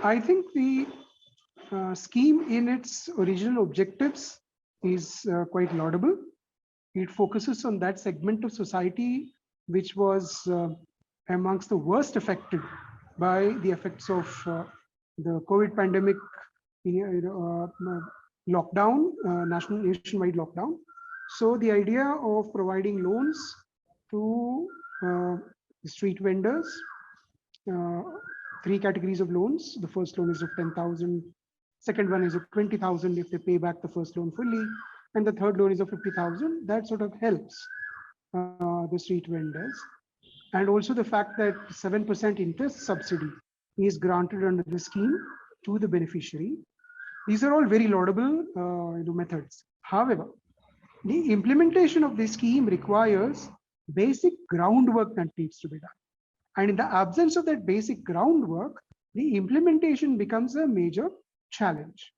I think the scheme in its original objectives is quite laudable. It focuses on that segment of society which was amongst the worst affected by the effects of the COVID pandemic, lockdown, nationwide lockdown. So the idea of providing loans to street vendors, uh, three categories of loans. The first loan is of 10,000. Second one is of 20,000 if they pay back the first loan fully. And the third loan is of 50,000. That sort of helps the street vendors. And also the fact that 7% interest subsidy is granted under the scheme to the beneficiary. These are all very laudable methods. However, the implementation of this scheme requires basic groundwork that needs to be done. And in the absence of that basic groundwork, the implementation becomes a major challenge.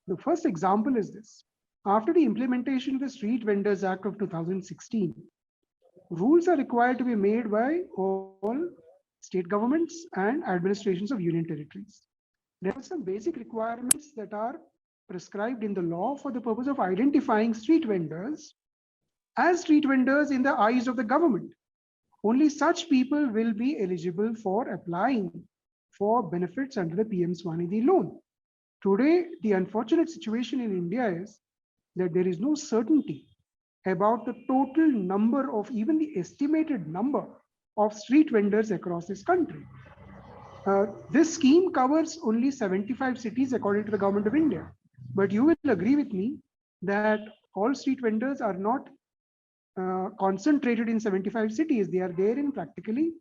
The first example is this. After the implementation of the Street Vendors Act of 2016, rules are required to be made by all state governments and administrations of union territories. There are some basic requirements that are prescribed in the law for the purpose of identifying street vendors as street vendors in the eyes of the government. Only such people will be eligible for applying for benefits under the PM SVANidhi loan. Today, the unfortunate situation in India is that there is no certainty about the total number of even the estimated number of street vendors across this country. This scheme covers only 75 cities according to the government of India. But you will agree with me that all street vendors are not concentrated in 75 cities. They are there in practically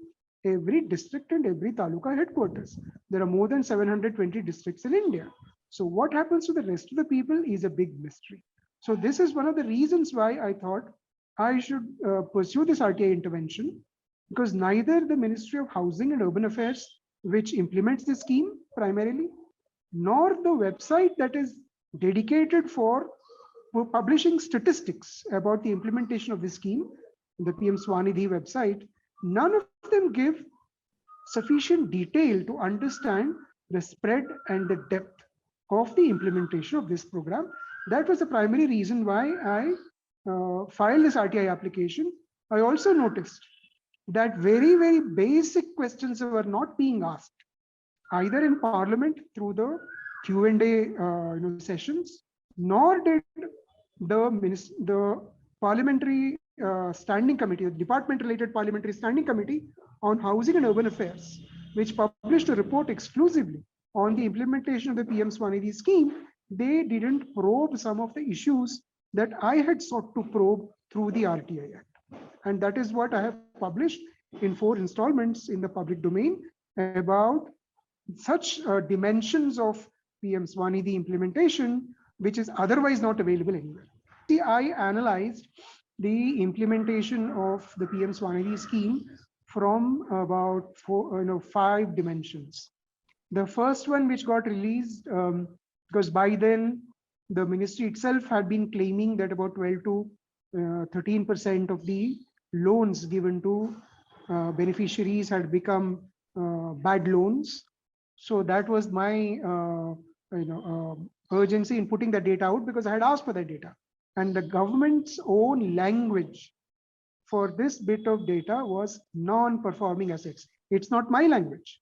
every district and every taluka headquarters. There are more than 720 districts in India. So what happens to the rest of the people is a big mystery. So this is one of the reasons why I thought I should pursue this RTI intervention, because neither the Ministry of Housing and Urban Affairs, which implements the scheme primarily, nor the website that is dedicated for publishing statistics about the implementation of this scheme, the PM SVANidhi website, none of them give sufficient detail to understand the spread and the depth of the implementation of this program. That was the primary reason why I filed this RTI application. I also noticed that very, very basic questions were not being asked, either in Parliament through the Q&A sessions, nor did the Parliamentary Standing Committee, the Department-related Parliamentary Standing Committee on Housing and Urban Affairs, which published a report exclusively on the implementation of the PM SVANidhi scheme. They didn't probe some of the issues that I had sought to probe through the RTI Act. And that is what I have published in 4 installments in the public domain about such dimensions of PM SVANidhi implementation, which is otherwise not available anywhere. I analyzed the implementation of the PM SVANidhi scheme from about 5 dimensions. The first one, which got released, because by then the ministry itself had been claiming that about 12 to 13% of the loans given to beneficiaries had become bad loans. So that was my urgency in putting that data out, because I had asked for that data. And the government's own language for this bit of data was non-performing assets. It's not my language.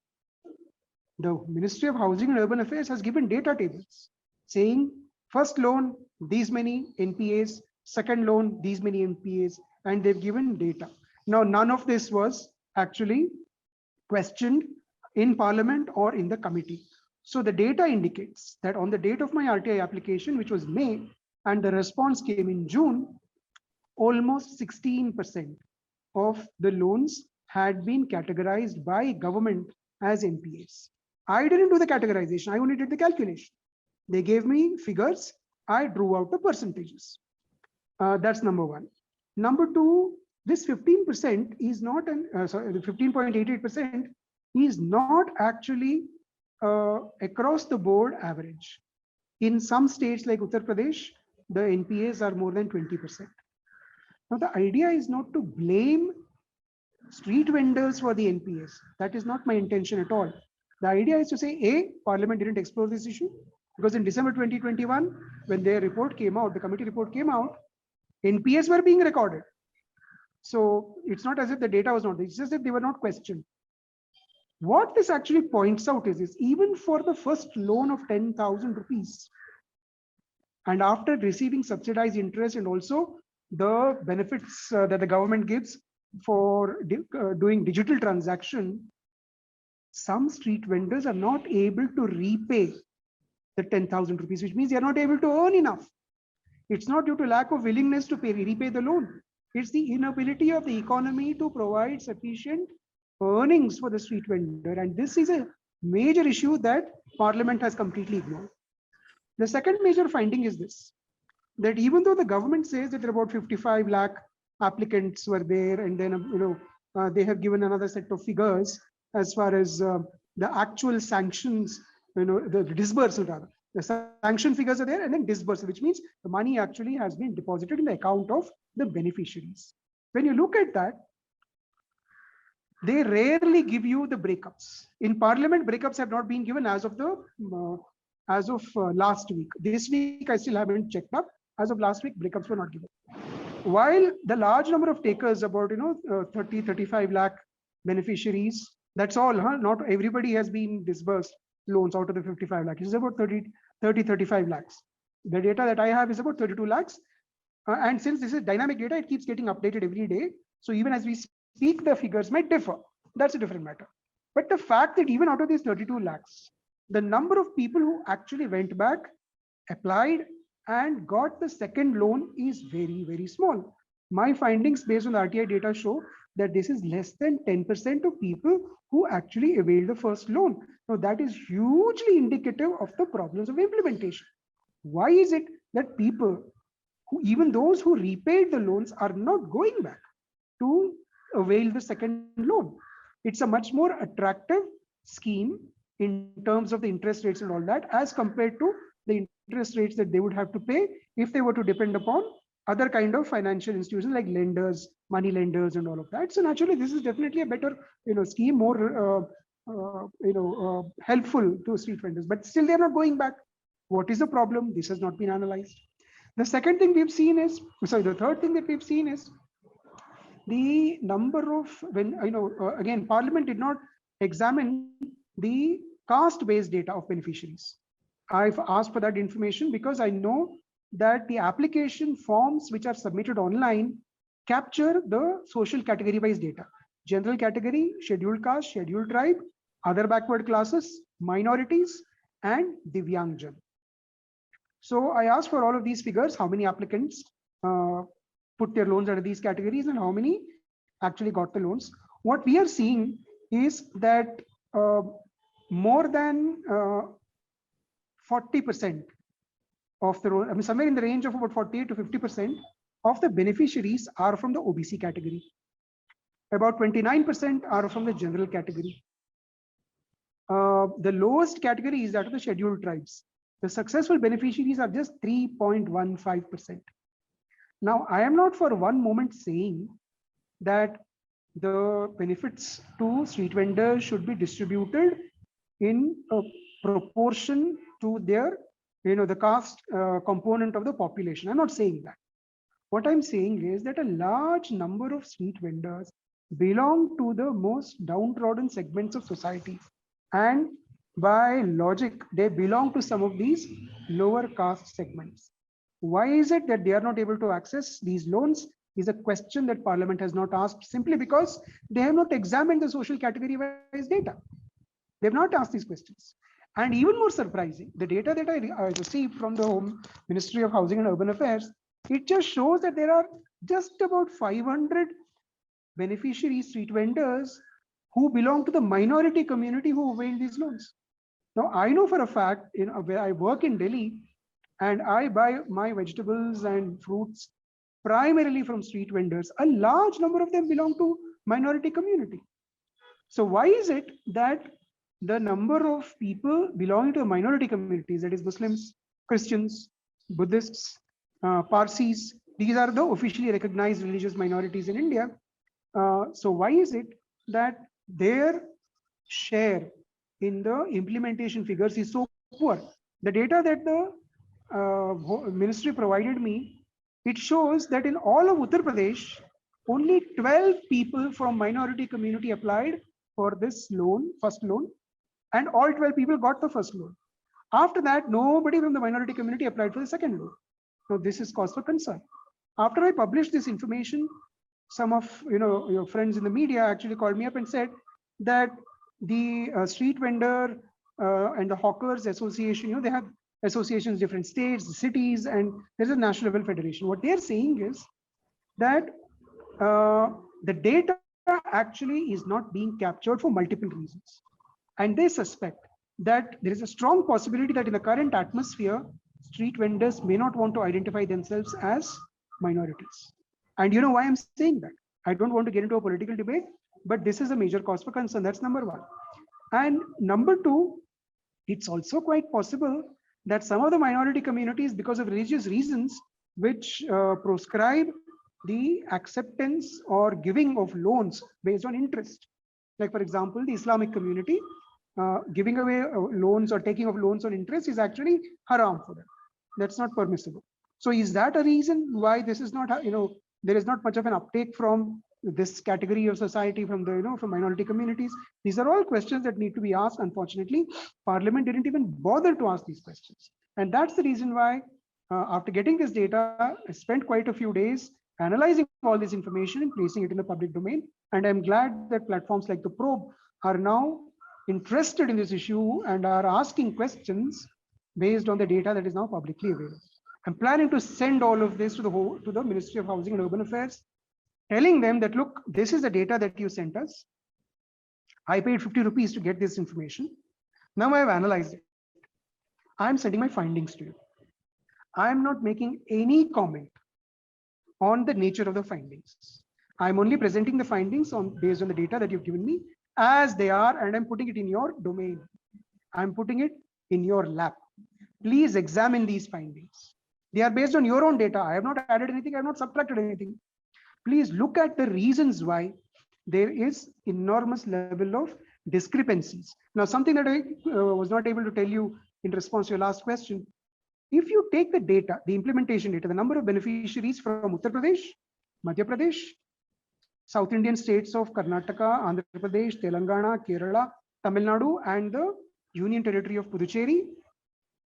The Ministry of Housing and Urban Affairs has given data tables saying first loan, these many NPAs, second loan, these many NPAs, and they've given data. Now, none of this was actually questioned in Parliament or in the committee. So the data indicates that on the date of my RTI application, which was May, and the response came in June, almost 16% of the loans had been categorized by government as NPAs. I didn't do the categorization, I only did the calculation. They gave me figures, I drew out the percentages. That's number one. Number two, this 15% is not the 15.88% is not actually across the board average. In some states like Uttar Pradesh, the NPAs are more than 20%. Now, the idea is not to blame street vendors for the NPAs. That is not my intention at all. The idea is to say, A, Parliament didn't explore this issue because in December 2021, when their report came out, the committee report came out, NPS were being recorded. So it's not as if the data was not, it's just that they were not questioned. What this actually points out is even for the first loan of 10,000 rupees, and after receiving subsidized interest and also the benefits that the government gives for doing digital transaction, some street vendors are not able to repay the 10,000 rupees, which means they are not able to earn enough. It's not due to lack of willingness to repay the loan. It's the inability of the economy to provide sufficient earnings for the street vendor. And this is a major issue that Parliament has completely ignored. The second major finding is this, that even though the government says that there are about 55 lakh applicants were there, and then they have given another set of figures as far as the actual sanctions, the disbursal rather. The sanction figures are there, and then disbursal, which means the money actually has been deposited in the account of the beneficiaries. When you look at that, they rarely give you the breakups. In Parliament, breakups have not been given as of last week. This week, I still haven't checked up. As of last week, breakups were not given. While the large number of takers, about 30-35 lakh beneficiaries, that's all. Not everybody has been disbursed loans out of the 55 lakhs. It's about 30-35 lakhs. The data that I have is about 32 lakhs. And since this is dynamic data, it keeps getting updated every day. So even as we speak, the figures might differ. That's a different matter. But the fact that even out of these 32 lakhs, the number of people who actually went back, applied, and got the second loan is very, very small. My findings based on the RTI data show that this is less than 10% of people who actually availed the first loan. Now that is hugely indicative of the problems of implementation. Why is it that people who, even those who repaid the loans, are not going back to avail the second loan? It's a much more attractive scheme in terms of the interest rates and all that, as compared to the interest rates that they would have to pay if they were to depend upon other kind of financial institutions like lenders, money lenders, and all of that. So naturally, this is definitely a better, scheme, more, helpful to street vendors. But still, they are not going back. What is the problem? This has not been analyzed. The second thing we've seen is, the third thing that we've seen is the number of, again, Parliament did not examine the caste-based data of beneficiaries. I've asked for that information because I know that the application forms which are submitted online capture the social category-wise data: general category, scheduled caste, scheduled tribe, other backward classes, minorities, and Divyangjan. So I asked for all of these figures, how many applicants put their loans under these categories and how many actually got the loans. What we are seeing is that more than 40% of the, somewhere in the range of about 48 to 50% of the beneficiaries are from the OBC category. About 29% are from the general category. The lowest category is that of the scheduled tribes. The successful beneficiaries are just 3.15%. Now, I am not for one moment saying that the benefits to street vendors should be distributed in a proportion to their, the caste component of the population. I'm not saying that. What I'm saying is that a large number of street vendors belong to the most downtrodden segments of society. And by logic, they belong to some of these lower caste segments. Why is it that they are not able to access these loans is a question that Parliament has not asked, simply because they have not examined the social category-wise data. They have not asked these questions. And even more surprising, the data that I received from the Home Ministry of Housing and Urban Affairs, it just shows that there are just about 500 beneficiary street vendors who belong to the minority community who avail these loans. Now, I know for a fact, where I work in Delhi, and I buy my vegetables and fruits primarily from street vendors. A large number of them belong to minority community. So why is it that the number of people belonging to the minority communities, that is Muslims, Christians, Buddhists, Parsis, these are the officially recognized religious minorities in India. So why is it that their share in the implementation figures is so poor. The data that the ministry provided me, it shows that in all of Uttar Pradesh, only 12 people from minority community applied for this loan, first loan, and all 12 people got the first loan. After that, nobody from the minority community applied for the second loan. So this is cause for concern. After I published this information, some of your friends in the media actually called me up and said that the street vendor and the hawkers association, they have associations, different states, cities, and there's a national level federation. What they're saying is that the data actually is not being captured for multiple reasons. And they suspect that there is a strong possibility that in the current atmosphere, street vendors may not want to identify themselves as minorities. And you know why I'm saying that? I don't want to get into a political debate, but this is a major cause for concern. That's number one. And number two, it's also quite possible that some of the minority communities, because of religious reasons, which proscribe the acceptance or giving of loans based on interest. Like, for example, the Islamic community, giving away loans or taking of loans on interest is actually haram for them. That's not permissible. So is that a reason why this is not, there is not much of an uptake from this category of society, from the, from minority communities? These are all questions that need to be asked. Unfortunately, Parliament didn't even bother to ask these questions. And that's the reason why, after getting this data, I spent quite a few days analyzing all this information and placing it in the public domain. And I'm glad that platforms like the Probe are now interested in this issue and are asking questions based on the data that is now publicly available. I'm planning to send all of this to the Ministry of Housing and Urban Affairs, telling them that, look, this is the data that you sent us. I paid 50 rupees to get this information. Now I have analyzed it. I'm sending my findings to you. I'm not making any comment on the nature of the findings. I'm only presenting the findings based on the data that you've given me as they are, and I'm putting it in your domain. I'm putting it in your lap. Please examine these findings. They are based on your own data. I have not added anything. I have not subtracted anything. Please look at the reasons why there is enormous level of discrepancies. Now, something that I was not able to tell you in response to your last question. If you take the data, the implementation data, the number of beneficiaries from Uttar Pradesh, Madhya Pradesh, South Indian states of Karnataka, Andhra Pradesh, Telangana, Kerala, Tamil Nadu, and the Union Territory of Puducherry,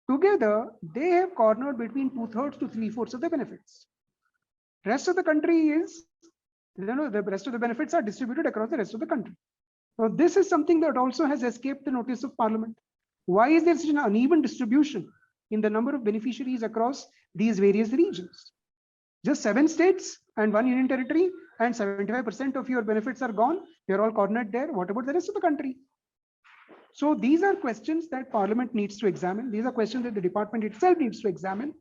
together, they have cornered between 2/3 to 3/4 of the benefits. Rest of the country is, the rest of the benefits are distributed across the rest of the country. So this is something that also has escaped the notice of Parliament. Why is there such an uneven distribution in the number of beneficiaries across these various regions? Just 7 states and 1 union territory, and 75% of your benefits are gone. They're all cornered there. What about the rest of the country? So these are questions that Parliament needs to examine. These are questions that the department itself needs to examine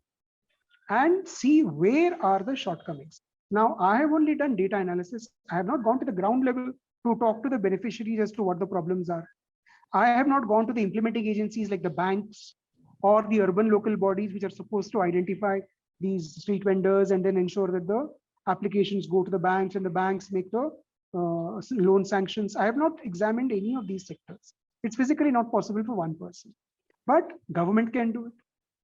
and see where are the shortcomings. Now, I have only done data analysis. I have not gone to the ground level to talk to the beneficiaries as to what the problems are. I have not gone to the implementing agencies like the banks or the urban local bodies, which are supposed to identify these street vendors and then ensure that the applications go to the banks and the banks make the loan sanctions. I have not examined any of these sectors. It's physically not possible for one person, but government can do it.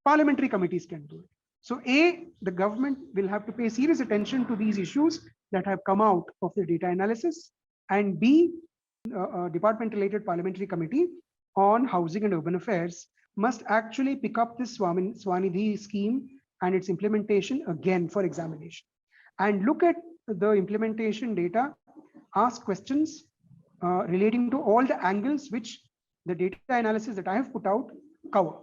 Parliamentary committees can do it. So A, the government will have to pay serious attention to these issues that have come out of the data analysis, and B, a department-related parliamentary committee on housing and urban affairs must actually pick up this SVANidhi scheme and its implementation again for examination, and look at the implementation data, ask questions relating to all the angles which the data analysis that I have put out cover.